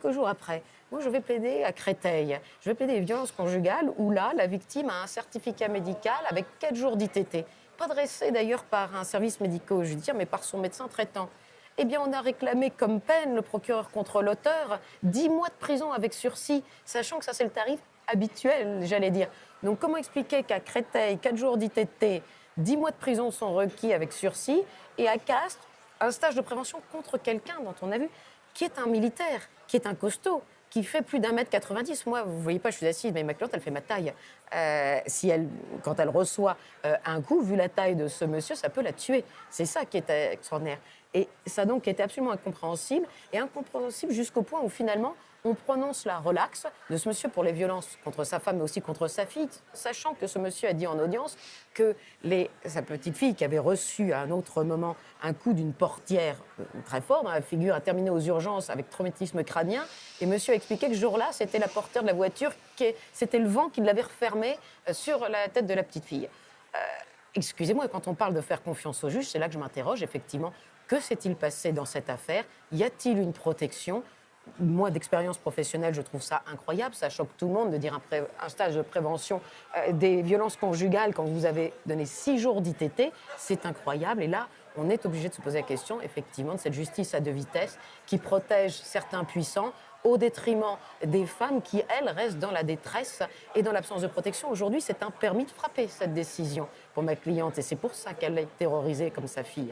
quelques jours après, moi, je vais plaider à Créteil. Je vais plaider les violences conjugales où là, la victime a un certificat médical avec 4 jours d'ITT. Pas dressé d'ailleurs par un service médico-judiciaire, mais par son médecin traitant. Eh bien, on a réclamé comme peine, le procureur contre l'auteur, 10 mois de prison avec sursis, sachant que ça, c'est le tarif habituel, j'allais dire. Donc, comment expliquer qu'à Créteil, 4 jours d'ITT, 10 mois de prison sont requis avec sursis, et à Castres, un stage de prévention contre quelqu'un dont on a vu qui est un militaire, qui est un costaud, qui fait plus d'1,90 m. Moi, vous ne voyez pas, je suis assise, mais ma cliente, elle fait ma taille. Si elle, quand elle reçoit un coup, vu la taille de ce monsieur, ça peut la tuer. C'est ça qui est extraordinaire. Et ça a donc été absolument incompréhensible, et incompréhensible jusqu'au point où finalement, on prononce la relaxe de ce monsieur pour les violences contre sa femme, mais aussi contre sa fille, sachant que ce monsieur a dit en audience que sa petite fille, qui avait reçu à un autre moment un coup d'une portière très fort dans la figure, a terminé aux urgences avec traumatisme crânien. Et monsieur a expliqué que ce jour-là, c'était la portière de la voiture, c'était le vent qui l'avait refermé sur la tête de la petite fille. Excusez-moi, quand on parle de faire confiance au juge, c'est là que je m'interroge, effectivement. Que s'est-il passé dans cette affaire? Y a-t-il une protection? Moi, d'expérience professionnelle, je trouve ça incroyable. Ça choque tout le monde de dire un stage de prévention des violences conjugales quand vous avez donné 6 jours d'ITT. C'est incroyable. Et là, on est obligé de se poser la question, effectivement, de cette justice à deux vitesses qui protège certains puissants au détriment des femmes qui, elles, restent dans la détresse et dans l'absence de protection. Aujourd'hui, c'est un permis de frapper, cette décision, pour ma cliente. Et c'est pour ça qu'elle est terrorisée comme sa fille.